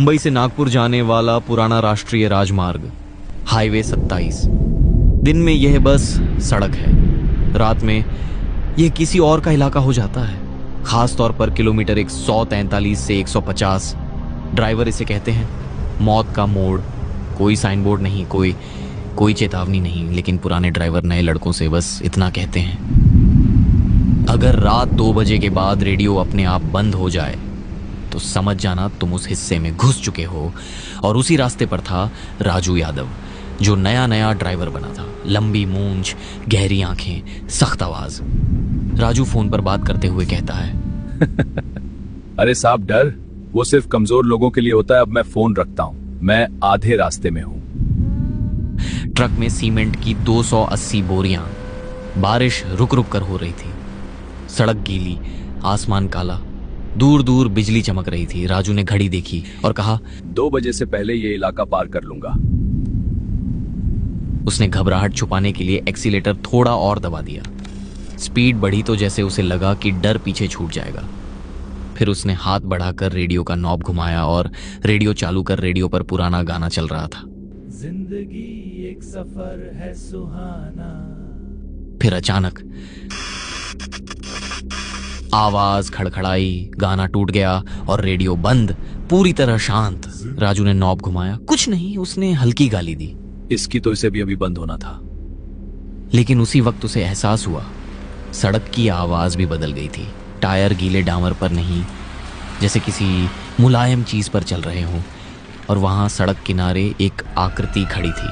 मुंबई से नागपुर जाने वाला पुराना राष्ट्रीय राजमार्ग हाईवे 27। दिन में यह बस सड़क है, रात में यह किसी और का इलाका हो जाता है, खास तौर पर किलोमीटर 143 से 150। ड्राइवर इसे कहते हैं मौत का मोड़। कोई साइन बोर्ड नहीं, कोई चेतावनी नहीं, लेकिन पुराने ड्राइवर नए लड़कों से बस इतना कहते हैं, अगर रात 2 बजे के बाद रेडियो अपने आप बंद हो जाए तो समझ जाना तुम उस हिस्से में घुस चुके हो। और उसी रास्ते पर था राजू यादव, जो नया नया ड्राइवर बना था। लंबी मूंछ, गहरी आंखें, सख्त आवाज। राजू फोन पर बात करते हुए कहता है, अरे साहब, डर वो सिर्फ कमजोर लोगों के लिए होता है। अब मैं फोन रखता हूं, मैं आधे रास्ते में हूं। ट्रक में सीमेंट की 280 बोरियां। बारिश रुक रुक कर हो रही थी, सड़क गीली, आसमान काला, दूर दूर बिजली चमक रही थी। राजू ने घड़ी देखी और कहा, 2 बजे से पहले ये इलाका पार कर लूंगा। उसने घबराहट छुपाने के लिए एक्सीलेटर थोड़ा और दबा दिया। स्पीड बढ़ी तो जैसे उसे लगा कि डर पीछे छूट जाएगा। फिर उसने हाथ बढ़ाकर रेडियो का नॉब घुमाया और रेडियो चालू कर रेडियो पर पुराना गाना चल रहा था, जिंदगी एक सफर है सुहाना। फिर अचानक आवाज खड़खड़ाई, गाना टूट गया और रेडियो बंद, पूरी तरह शांत। राजू ने नॉब घुमाया, कुछ नहीं। उसने हल्की गाली दी, इसकी तो इसे भी अभी बंद होना था। लेकिन उसी वक्त उसे एहसास हुआ, सड़क की आवाज भी बदल गई थी। टायर गीले डामर पर नहीं, जैसे किसी मुलायम चीज पर चल रहे हों। और वहां सड़क किनारे एक आकृति खड़ी थी।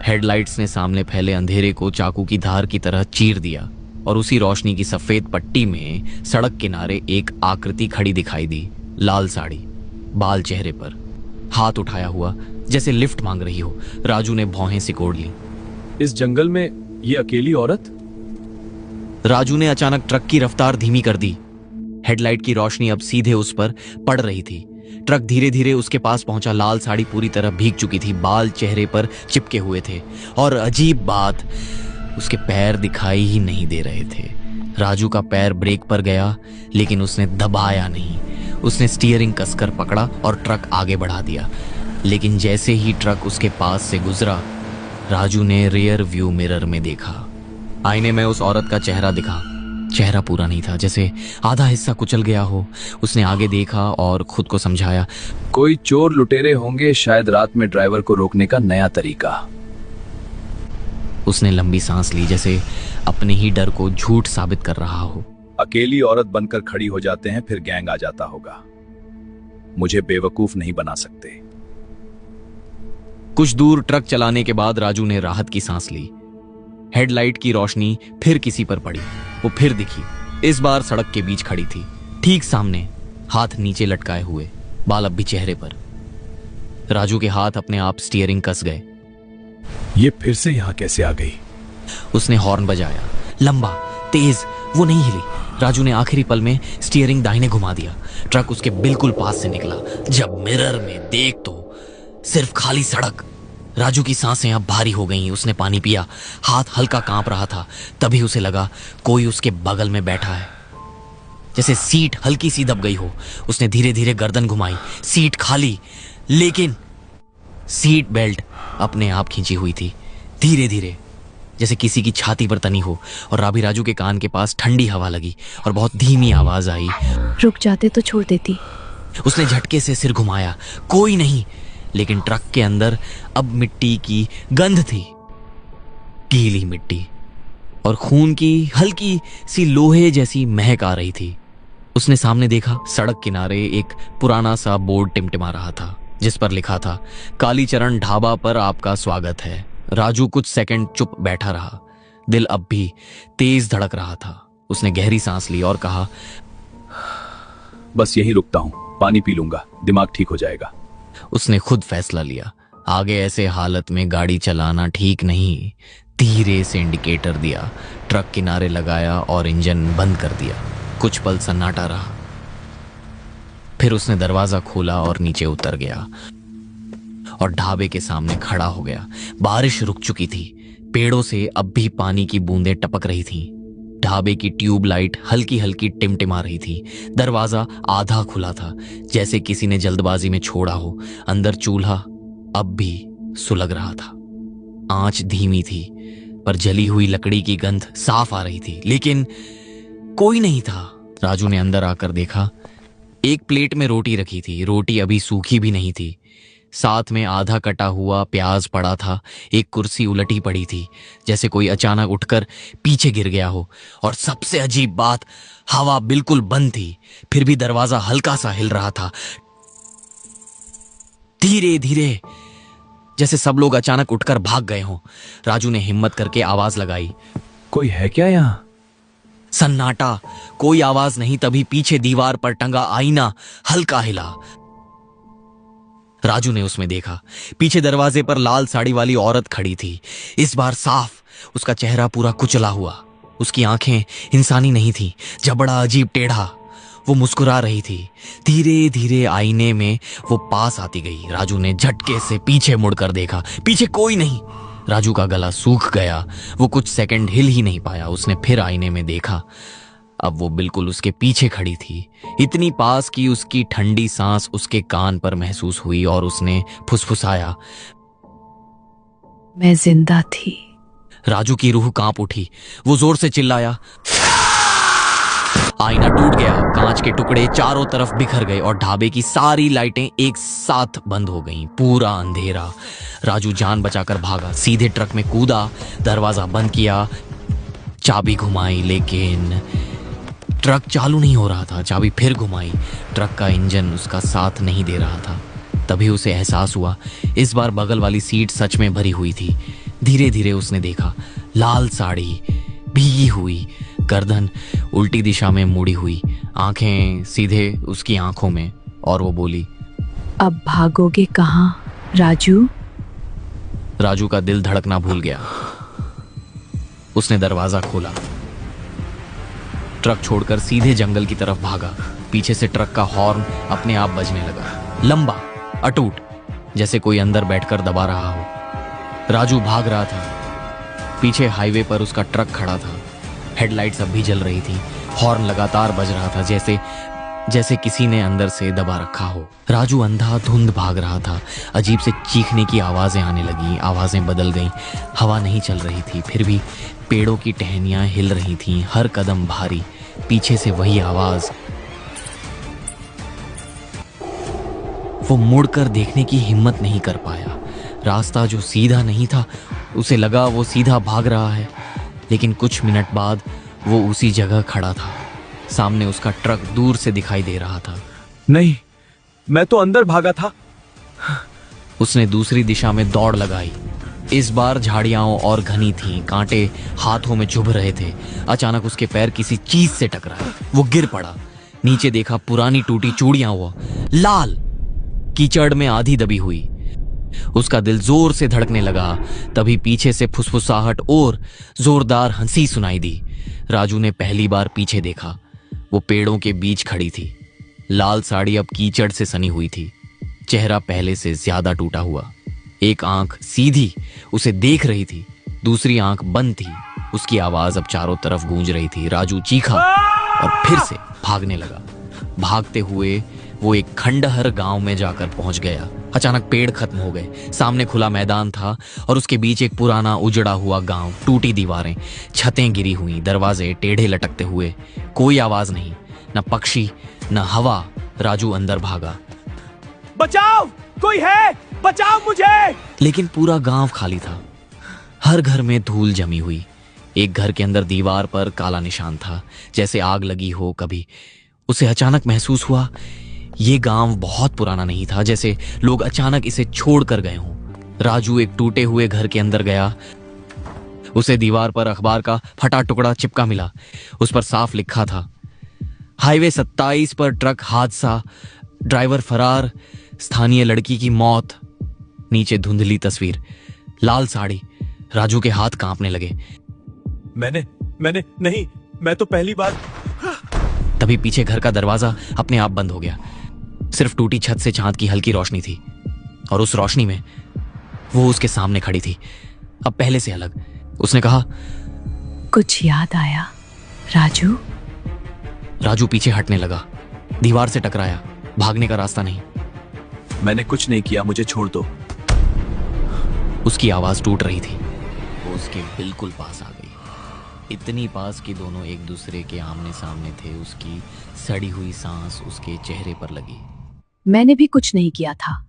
हेडलाइट्स ने सामने फैले अंधेरे को चाकू की धार की तरह चीर दिया और उसी रोशनी की सफेद पट्टी में सड़क किनारे एक आकृति खड़ी दिखाई दी। लाल साड़ी, बाल चेहरे पर, हाथ उठाया हुआ जैसे लिफ्ट मांग रही हो। राजू ने भौहें सिकोड़ ली। इस जंगल में ये अकेली औरत? राजू ने अचानक ट्रक की रफ्तार धीमी कर दी। हेडलाइट की रोशनी अब सीधे उस पर पड़ रही थी। ट्रक धीरे धीरे उसके पास पहुंचा। लाल साड़ी पूरी तरह भीग चुकी थी, बाल चेहरे पर चिपके हुए थे और अजीब बात, उसके पैर दिखाई ही नहीं दे रहे थे। राजू का पैर ब्रेक पर गया, लेकिन उसने दबाया नहीं। उसने स्टीयरिंग कसकर पकड़ा और ट्रक आगे बढ़ा दिया। लेकिन जैसे ही ट्रक उसके पास से गुजरा, राजू ने रियर व्यू मिरर में देखा। आईने में उस औरत का चेहरा दिखा। चेहरा पूरा नहीं था, जैसे आधा हिस्सा कुचल गया हो। उसने आगे देखा और खुद को समझाया, कोई चोर लुटेरे होंगे, शायद रात में ड्राइवर को रोकने का नया तरीका। उसने लंबी सांस ली, जैसे अपने ही डर को झूठ साबित कर रहा हो। अकेली औरत बनकर खड़ी हो जाते हैं, फिर गैंग आ जाता होगा। मुझे बेवकूफ नहीं बना सकते। कुछ दूर ट्रक चलाने के बाद राजू ने राहत की सांस ली। हेडलाइट की रोशनी फिर किसी पर पड़ी। वो फिर दिखी। इस बार सड़क के बीच खड़ी थी, ठीक सामने, हाथ नीचे लटकाए हुए, बाल अब भी चेहरे पर। राजू के हाथ अपने आप स्टीयरिंग कस गए। ये फिर से यहां कैसे आ गई? उसने हॉर्न बजाया, लंबा, तेज। वो नहीं हिली। राजू ने आखिरी पल में स्टीयरिंग दाहिने घुमा दिया। ट्रक उसके बिल्कुल पास से निकला। जब मिरर में देख तो सिर्फ खाली सड़क। राजू की सांसें अब भारी हो गईं। उसने पानी पिया, हाथ हल्का कांप रहा था। तभी उसे लगा कोई उसके बगल में बैठा है, जैसे सीट हल्की सी दब गई हो। उसने धीरे धीरे गर्दन घुमाई, सीट खाली, लेकिन सीट बेल्ट अपने आप खींची हुई थी, धीरे धीरे, जैसे किसी की छाती पर तनी हो। और अभी राजू के कान के पास ठंडी हवा लगी और बहुत धीमी आवाज आई, रुक जाते तो छोड़ देती। उसने झटके से सिर घुमाया, कोई नहीं। लेकिन ट्रक के अंदर अब मिट्टी की गंध थी, गीली मिट्टी, और खून की हल्की सी लोहे जैसी महक आ रही थी। उसने सामने देखा, सड़क किनारे एक पुराना सा बोर्ड टिमटिमा रहा था, जिस पर लिखा था, कालीचरण ढाबा पर आपका स्वागत है। राजू कुछ सेकंड चुप बैठा रहा। दिल अब भी तेज धड़क रहा था। उसने गहरी सांस ली और कहा, बस यही रुकता हूं, पानी पी लूंगा, दिमाग ठीक हो जाएगा। उसने खुद फैसला लिया, आगे ऐसे हालत में गाड़ी चलाना ठीक नहीं। धीरे से इंडिकेटर दिया, ट्रक किनारे लगाया और इंजन बंद कर दिया। कुछ पल सन्नाटा रहा। फिर उसने दरवाजा खोला और नीचे उतर गया और ढाबे के सामने खड़ा हो गया। बारिश रुक चुकी थी, पेड़ों से अब भी पानी की बूंदें टपक रही थीं। ढाबे की ट्यूब लाइट हल्की हल्की टिमटिमा रही थी। दरवाजा आधा खुला था, जैसे किसी ने जल्दबाजी में छोड़ा हो। अंदर चूल्हा अब भी सुलग रहा था। आंच धीमी थी, पर जली हुई लकड़ी की गंध साफ आ रही थी, लेकिन कोई नहीं था। राजू ने अंदर आकर देखा, एक प्लेट में रोटी रखी थी। रोटी अभी सूखी भी नहीं थी। साथ में आधा कटा हुआ प्याज पड़ा था। एक कुर्सी उलटी पड़ी थी, जैसे कोई अचानक उठकर पीछे गिर गया हो। और सबसे अजीब बात, हवा बिल्कुल बंद थी, फिर भी दरवाजा हल्का सा हिल रहा था, धीरे धीरे, जैसे सब लोग अचानक उठकर भाग गए हों। राजू ने हिम्मत करके आवाज लगाई, कोई है क्या यहाँ? सन्नाटा, कोई आवाज नहीं। तभी पीछे दीवार पर टंगा आईना हल्का हिला। राजू ने उसमें देखा, पीछे दरवाजे पर लाल साड़ी वाली औरत खड़ी थी। इस बार साफ। उसका चेहरा पूरा कुचला हुआ, उसकी आंखें इंसानी नहीं थी, जबड़ा अजीब टेढ़ा। वो मुस्कुरा रही थी। धीरे धीरे आईने में वो पास आती गई। राजू ने झटके से पीछे मुड़कर देखा, पीछे कोई नहीं। राजू का गला सूख गया। वो कुछ सेकंड हिल ही नहीं पाया। उसने फिर आईने में देखा, अब वो बिल्कुल उसके पीछे खड़ी थी, इतनी पास कि उसकी ठंडी सांस उसके कान पर महसूस हुई। और उसने फुसफुसाया, मैं जिंदा थी। राजू की रूह कांप उठी। वो जोर से चिल्लाया। आईना टूट गया, कांच के टुकड़े चारों तरफ बिखर गए और ढाबे की सारी लाइटें एक साथ बंद हो गईं। पूरा अंधेरा। राजू जान बचाकर भागा, सीधे ट्रक में कूदा, दरवाजा बंद किया, चाबी घुमाई, लेकिन ट्रक चालू नहीं हो रहा था। चाबी फिर घुमाई, ट्रक का इंजन उसका साथ नहीं दे रहा था। तभी उसे एहसास हुआ, इस बार बगल वाली सीट सच में भरी हुई थी। धीरे धीरे उसने देखा, लाल साड़ी, भीगी हुई, गर्दन उल्टी दिशा में मुड़ी हुई, आंखें सीधे उसकी आंखों में। और वो बोली, अब भागोगे कहाँ राजू? राजू का दिल धड़कना भूल गया। उसने दरवाजा खोला, ट्रक छोड़कर सीधे जंगल की तरफ भागा। पीछे से ट्रक का हॉर्न अपने आप बजने लगा, लंबा, अटूट, जैसे कोई अंदर बैठकर दबा रहा हो। राजू भाग रहा था। पीछे हाईवे पर उसका ट्रक खड़ा था। हेडलाइट्स अब भी जल रही थी। हॉर्न लगातार बज रहा था, जैसे किसी ने अंदर से दबा रखा हो। राजू अंधाधुंध भाग रहा था। अजीब से चीखने की आवाजें आने लगी। आवाजें बदल गईं। हवा नहीं चल रही थी, फिर भी पेड़ों की टहनियां हिल रही थीं, हर कदम भारी। पीछे से वही आवाज। वो मुड़कर देखने की हिम्मत नहीं कर पाया। रास्ता जो सीधा नहीं था, उसे लगा वो सीधा भाग रहा है, लेकिन कुछ मिनट बाद वो उसी जगह खड़ा था। सामने उसका ट्रक दूर से दिखाई दे रहा था। नहीं, मैं तो अंदर भागा था। उसने दूसरी दिशा में दौड़ लगाई। इस बार झाड़ियां और घनी थीं, कांटे हाथों में चुभ रहे थे। अचानक उसके पैर किसी चीज से टकराए। वो गिर पड़ा। नीचे देखा, पुरानी टूटी चूड़ियां हुआ, लाल, कीचड़ में आधी दबी हुई। उसका दिल जोर से धड़कने लगा। तभी पीछे से फुसफुसाहट और जोरदार हंसी सुनाई दी। राजू ने पहली बार पीछे देखा। वो पेड़ों के बीच खड़ी थी। लाल साड़ी अब कीचड़ से सनी हुई थी। चेहरा पहले से ज्यादा टूटा हुआ। एक आंख सीधी उसे देख रही थी, दूसरी आंख बंद थी। उसकी आवाज अब चारों तरफ गूंज रही थी। राजू चीखा और फिर से भागने लगा। भागते हुए वो एक खंडहर गांव में जाकर पहुंच गया। अचानक पेड़ खत्म हो गए। सामने खुला मैदान था और उसके बीच एक पुराना उजड़ा हुआ गांव। टूटी दीवारें, छतें गिरी हुई, दरवाजे टेढ़े लटकते हुए। कोई आवाज नहीं, न पक्षी न हवा। राजू अंदर भागा। बचाओ, कोई है, बचाओ मुझे। लेकिन पूरा गांव खाली था। हर घर में धूल जमी हुई। एक घर के अंदर दीवार पर काला निशान था, जैसे आग लगी हो कभी। उसे अचानक महसूस हुआ, ये गांव बहुत पुराना नहीं था, जैसे लोग अचानक इसे छोड़ कर गए हों। राजू एक टूटे हुए घर के अंदर गया। उसे दीवार पर अखबार का फटा टुकड़ा चिपका मिला। उस पर साफ लिखा था, हाईवे 27 पर ट्रक हादसा, ड्राइवर फरार, स्थानीय लड़की की मौत। नीचे धुंधली तस्वीर, लाल साड़ी। राजू के हाथ कांपने लगे। मैंने नहीं, मैं तो पहली बार। तभी पीछे घर का दरवाजा अपने आप बंद हो गया। सिर्फ टूटी छत से चांद की हल्की रोशनी थी, और उस रोशनी में वो उसके सामने खड़ी थी, अब पहले से अलग। उसने कहा, कुछ याद आया? राजू, राजू पीछे हटने लगा, दीवार से टकराया। भागने का रास्ता नहीं। मैंने कुछ नहीं किया, मुझे छोड़ दो। उसकी आवाज टूट रही थी। वो उसके बिल्कुल पास आ गई, इतनी पास कि दोनों एक दूसरे के आमने सामने थे। उसकी सड़ी हुई सांस उसके चेहरे पर लगी। मैंने भी कुछ नहीं किया था।